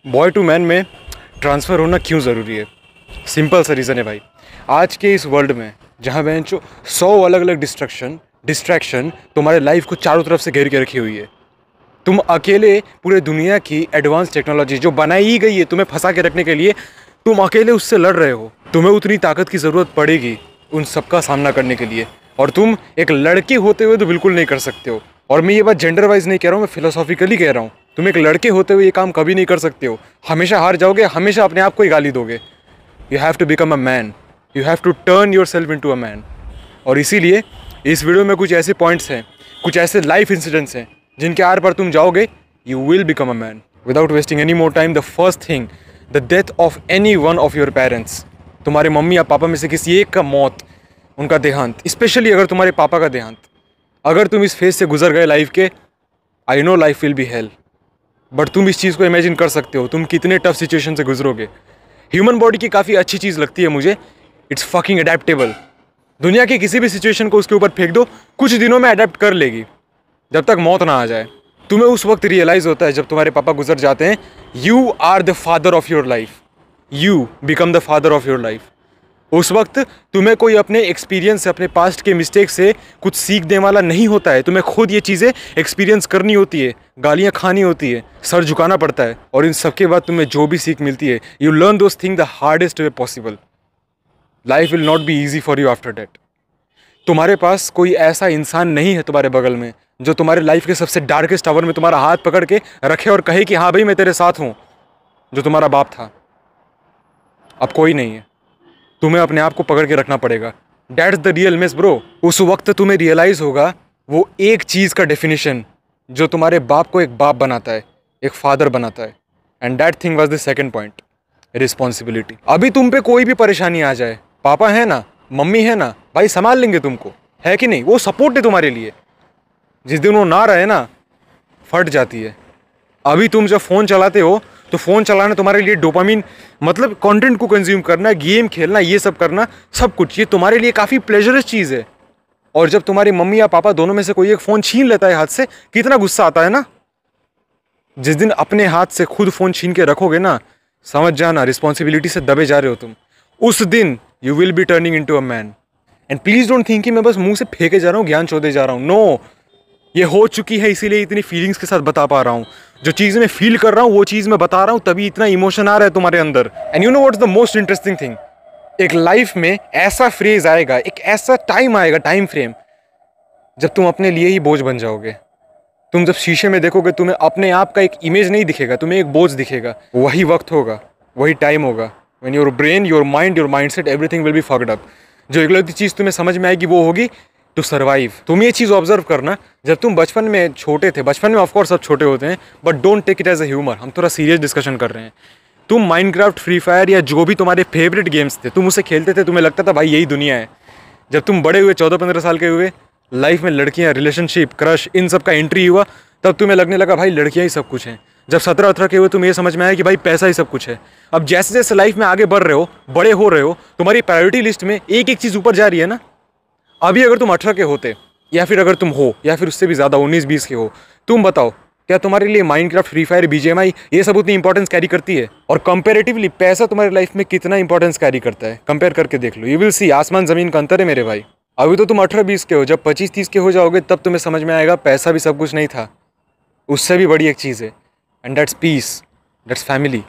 Boy to man में transfer होना क्यों ज़रूरी है? सिंपल सा रीज़न है भाई। आज के इस वर्ल्ड में जहाँ बेंचो 100 अलग अलग डिस्ट्रैक्शन तुम्हारे लाइफ को चारों तरफ से घेर के रखी हुई है। तुम अकेले पूरे दुनिया की एडवांस टेक्नोलॉजी जो बनाई ही गई है तुम्हें फंसा के रखने के लिए, तुम अकेले उससे लड़ रहे हो। तुम्हें उतनी ताकत की ज़रूरत पड़ेगी उन सबका सामना करने के लिए, और तुम एक लड़के होते हुए तो बिल्कुल नहीं कर सकते हो। और मैं ये बात जेंडर वाइज नहीं कह रहा हूँ, मैं फिलोसॉफिकली कह रहा हूँ। तुम एक लड़के होते हुए ये काम कभी नहीं कर सकते हो। हमेशा हार जाओगे, हमेशा अपने आप को ही गाली दोगे। You have to become a man, you have to turn yourself into a man. और इसीलिए इस वीडियो में कुछ ऐसे पॉइंट्स हैं, कुछ ऐसे लाइफ इंसिडेंट्स हैं जिनके आर पर तुम जाओगे, you will become a man. Without wasting any more time, the first thing, the death of any one of your parents. तुम्हारे मम्मी या पापा में से किसी एक का मौत, उनका देहांत, स्पेशली अगर तुम्हारे पापा का देहांत। अगर तुम इस फेज से गुजर गए लाइफ के, I know life will be hello, but तुम इस चीज़ को इमेजिन कर सकते हो तुम कितने टफ सिचुएशन से गुजरोगे। ह्यूमन बॉडी की काफ़ी अच्छी चीज़ लगती है मुझे, इट्स फकिंग अडेप्टेबल। दुनिया की किसी भी सिचुएशन को उसके ऊपर फेंक दो, कुछ दिनों में अडेप्ट कर लेगी, जब तक मौत ना आ जाए। तुम्हें उस वक्त रियलाइज़ होता है जब तुम्हारे पापा गुजर जाते हैं, you are the father of your life, you become the father of your life. उस वक्त तुम्हें कोई अपने एक्सपीरियंस से, अपने पास्ट के मिस्टेक से कुछ सीख देने वाला नहीं होता है। तुम्हें खुद ये चीज़ें एक्सपीरियंस करनी होती है, गालियाँ खानी होती है, सर झुकाना पड़ता है, और इन सब के बाद तुम्हें जो भी सीख मिलती है, you learn those thing the hardest way possible. Life will not be easy for you after that. तुम्हारे पास कोई ऐसा इंसान नहीं है तुम्हारे बगल में जो तुम्हारे लाइफ के सबसे डार्केस्ट आवर में तुम्हारा हाथ पकड़ के रखे और कहे कि हाँ भाई मैं तेरे साथ हूँ, जो तुम्हारा बाप था। अब कोई नहीं है, तुम्हें अपने आप को पकड़ के रखना पड़ेगा। That's the real mess bro. उस वक्त तुम्हें रियलाइज़ होगा वो एक चीज़ का डेफिनेशन जो तुम्हारे बाप को एक बाप बनाता है, एक फादर बनाता है। And that thing was the second point, responsibility. अभी तुम पे कोई भी परेशानी आ जाए, पापा है ना, मम्मी है ना, भाई संभाल लेंगे तुमको, है कि नहीं? वो सपोर्ट है तुम्हारे लिए। जिस दिन वो ना रहे ना, फट जाती है। अभी तुम जब फ़ोन चलाते हो तो फ़ोन चलाना तुम्हारे लिए डोपामिन, मतलब कंटेंट को कंज्यूम करना, गेम खेलना, ये सब करना, सब कुछ ये तुम्हारे लिए काफ़ी प्लेजरस चीज़ है। और जब तुम्हारी मम्मी या पापा दोनों में से कोई एक फ़ोन छीन लेता है हाथ से, कितना गुस्सा आता है ना। जिस दिन अपने हाथ से खुद फ़ोन छीन के रखोगे ना, समझ जाना रिस्पॉन्सिबिलिटी से दबे जा रहे हो तुम। उस दिन you will be turning into a man. And please don't think कि मैं बस मुंह से फेंके जा रहा हूँ, ज्ञान चौधे जा रहा हूँ। नो, ये हो चुकी है, इसीलिए इतनी फीलिंग्स के साथ बता पा रहा हूँ। जो चीज़ मैं फील कर रहा हूँ वो चीज़ मैं बता रहा हूँ, तभी इतना इमोशन आ रहा है तुम्हारे अंदर। And you know what's the most interesting thing, एक लाइफ में ऐसा फ्रेज आएगा, एक ऐसा टाइम आएगा, टाइम फ्रेम, जब तुम अपने लिए ही बोझ बन जाओगे। तुम जब शीशे में देखोगे, तुम्हें अपने आप का एक इमेज नहीं दिखेगा, तुम्हें एक बोझ दिखेगा। वही वक्त होगा, वही टाइम होगा, when your brain, your mindset, everything will be fucked up. जो इकलौती चीज़ तुम्हें समझ में आएगी वो होगी टू सर्वाइव। तुम ये चीज़ ऑब्जर्व करना, जब तुम बचपन में छोटे थे, बचपन में ऑफकोर्स सब छोटे होते हैं, but don't take it as a humour, हम थोड़ा सीरियस डिस्कशन कर रहे हैं। तुम माइनक्राफ्ट, फ्री फायर या जो भी तुम्हारे फेवरेट गेम्स थे, तुम उसे खेलते थे, तुम्हें लगता था भाई यही दुनिया है। जब तुम बड़े हुए, 14-15 साल के हुए, लाइफ में लड़कियाँ, रिलेशनशिप, क्रश, इन सब का एंट्री हुआ, तब तुम्हें लगने लगा भाई लड़कियाँ ही सब कुछ हैं। जब 17-18 के हुए, तुम्हें ये समझ में आया कि भाई पैसा ही सब कुछ है। अब जैसे जैसे लाइफ में आगे बढ़ रहे हो, बड़े हो रहे हो, तुम्हारी प्रायोरिटी लिस्ट में एक एक चीज़ ऊपर जा रही है ना। अभी अगर तुम 18 के होते, या फिर अगर तुम हो, या फिर उससे भी ज़्यादा 19-20 के हो, तुम बताओ क्या तुम्हारे लिए माइनक्राफ्ट, फ्री फायर, BGMI ये सब उतनी इंपॉर्टेंस कैरी करती है? और कंपेरेटिवली पैसा तुम्हारी लाइफ में कितना इंपॉर्टेंस कैरी करता है, कंपेयर करके देख लो। यू विल सी, आसमान ज़मीन का अंतर है मेरे भाई। अभी तो तुम 18-20 के हो, जब 25-30 के हो जाओगे तब तुम्हें समझ में आएगा पैसा भी सब कुछ नहीं था, उससे भी बड़ी एक चीज़ है, and that's peace, that's family.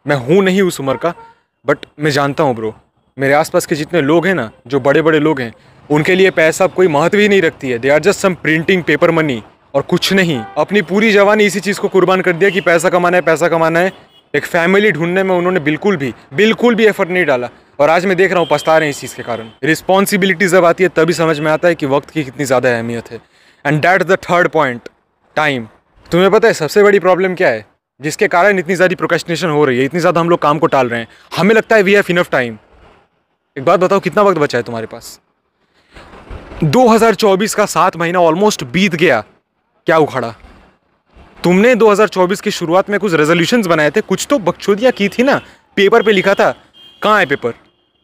मैं हूँ नहीं उस उम्र का, बट मैं जानता हूँ ब्रो, मेरे आसपास के जितने लोग हैं ना, जो बड़े बड़े लोग हैं, उनके लिए पैसा कोई महत्व ही नहीं रखती है। They are just some printing paper money और कुछ नहीं। अपनी पूरी जवानी इसी चीज़ को कुर्बान कर दिया कि पैसा कमाना है, पैसा कमाना है। एक फैमिली ढूंढने में उन्होंने बिल्कुल भी एफर्ट नहीं डाला, और आज मैं देख रहा हूँ पछता रहे हैं इस चीज़ के कारण। रिस्पॉन्सिबिलिटी जब आती है तभी समझ में आता है कि वक्त की कितनी ज़्यादा अहमियत है। And that the third point, time. तुम्हें पता है सबसे बड़ी प्रॉब्लम क्या है, जिसके कारण इतनी ज़्यादा प्रोक्रेस्टिनेशन हो रही है, इतनी ज़्यादा हम लोग काम को टाल रहे हैं? हमें लगता है वी हैव इनफ टाइम। एक बात बताओ, कितना वक्त बचा है तुम्हारे पास? 2024 का 7 महीना ऑलमोस्ट बीत गया, क्या उखाड़ा? तुमने 2024 की शुरुआत में कुछ रेजोल्यूशंस बनाए थे, कुछ तो बकचोदियाँ की थी ना, पेपर पे लिखा था। कहाँ है पेपर,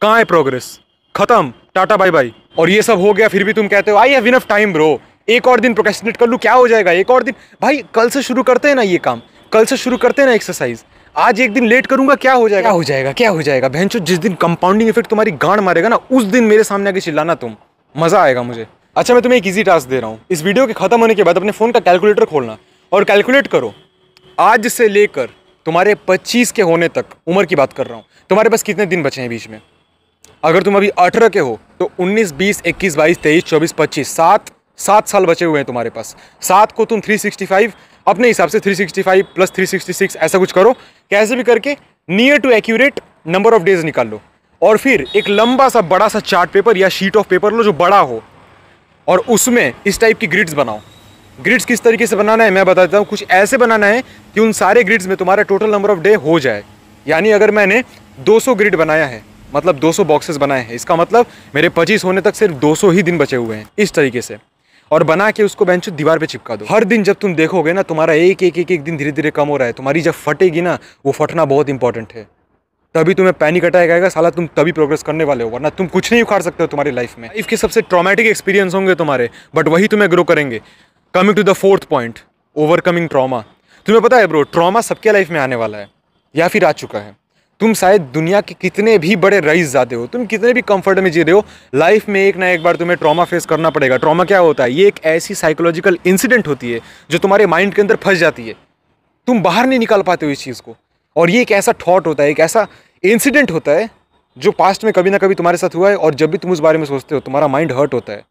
कहाँ है प्रोग्रेस? खत्म, टाटा बाय बाय। और ये सब हो गया, फिर भी तुम कहते हो I have enough time bro, एक और दिन प्रोक्रेस्टिनेट कर लूँ, क्या हो जाएगा, एक और दिन। भाई कल से शुरू करते हैं ना ये काम, कल से शुरू करते हैं ना एक्सरसाइज। आज एक दिन लेट करूंगा, क्या हो जाएगा, क्या हो जाएगा, क्या हो जाएगा। भैंचो जिस दिन कंपाउंडिंग इफेक्ट तुम्हारी गांड मारेगा ना, उस दिन मेरे सामने आके चिल्लाना तुम, मजा आएगा मुझे। अच्छा, मैं तुम्हें एक इजी टास्क दे रहा हूँ। इस वीडियो के खत्म होने के बाद अपने फोन का कैलकुलेटर खोलना और कैलकुलेट करो, आज से लेकर तुम्हारे 25 के होने तक, उम्र की बात कर रहा हूँ, तुम्हारे पास कितने दिन बचे हैं बीच में। अगर तुम अभी 18 के हो तो 19, 20, 21, 22, 23, 24, 25, 7 साल बचे हुए हैं तुम्हारे पास। 7 को तुम 365 अपने हिसाब से 365 प्लस 366 ऐसा कुछ करो, कैसे भी करके near to accurate number of days निकाल लो। और फिर एक लंबा सा बड़ा सा चार्ट पेपर या शीट ऑफ पेपर लो जो बड़ा हो, और उसमें इस टाइप की ग्रिड्स बनाओ। ग्रिड्स किस तरीके से बनाना है मैं बताता हूँ। कुछ ऐसे बनाना है कि उन सारे ग्रिड्स में तुम्हारा टोटल नंबर ऑफ डे हो जाए। यानी अगर मैंने 200 ग्रिड बनाया है, मतलब 200 बॉक्सेस बनाए हैं, इसका मतलब मेरे 25 होने तक सिर्फ 200 ही दिन बचे हुए हैं, इस तरीके से। और बना के उसको बेंच दीवार पे चिपका दो। हर दिन जब तुम देखोगे ना तुम्हारा एक दिन धीरे धीरे कम हो रहा है, तुम्हारी जब फटेगी ना, वो फटना बहुत इंपॉर्टेंट है। तभी तुम्हें पैनिक अटैक आएगा साला, तुम तभी प्रोग्रेस करने वाले हो, वरना तुम कुछ नहीं उखाड़ सकते हो तुम्हारी लाइफ में। लाइफ के सबसे ट्रॉमेटिक एक्सपीरियंस होंगे तुम्हारे, बट वही तुम्हें ग्रो करेंगे। Coming to the fourth point, overcoming trauma. तुम्हें पता है ब्रो, ट्रॉमा सबके लाइफ में आने वाला है या फिर आ चुका है। तुम शायद दुनिया के कितने भी बड़े रईस जाते हो, तुम कितने भी कंफर्ट में जी रहे हो, लाइफ में एक ना एक बार तुम्हें ट्रॉमा फेस करना पड़ेगा। ट्रॉमा क्या होता है? ये एक ऐसी साइकोलॉजिकल इंसिडेंट होती है जो तुम्हारे माइंड के अंदर फंस जाती है, तुम बाहर नहीं निकाल पाते हो इस चीज़ को। और ये एक ऐसा थॉट होता है, एक ऐसा इंसिडेंट होता है जो पास्ट में कभी ना कभी तुम्हारे साथ हुआ है, और जब भी तुम उस बारे में सोचते हो तुम्हारा माइंड हर्ट होता है,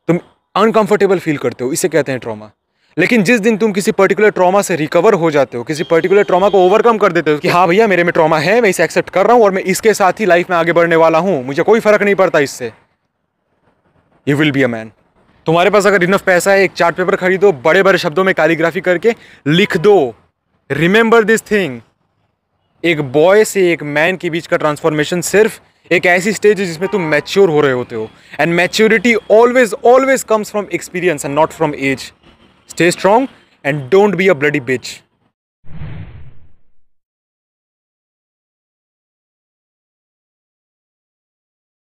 तुम अनकंफर्टेबल फील करते हो, इसे कहते हैं ट्रॉमा। लेकिन जिस दिन तुम किसी पर्टिकुलर ट्रॉमा से रिकवर हो जाते हो, किसी पर्टिकुलर ट्रॉमा को ओवरकम कर देते हो कि हाँ भैया मेरे में ट्रॉमा है, मैं इसे एक्सेप्ट कर रहा हूँ और मैं इसके साथ ही लाइफ में आगे बढ़ने वाला हूँ, मुझे कोई फर्क नहीं पड़ता इससे, you will be a man. तुम्हारे पास अगर इनफ पैसा है, एक चार्ट पेपर खरीदो, बड़े बड़े शब्दों में कैलीग्राफी करके लिख दो, रिमेंबर दिस थिंग, एक बॉय से एक मैन के बीच का ट्रांसफॉर्मेशन सिर्फ एक ऐसी स्टेज है जिसमें तुम मैच्योर हो रहे होते हो। And maturity always always comes from experience and not from age. Stay strong and don't be a bloody beach.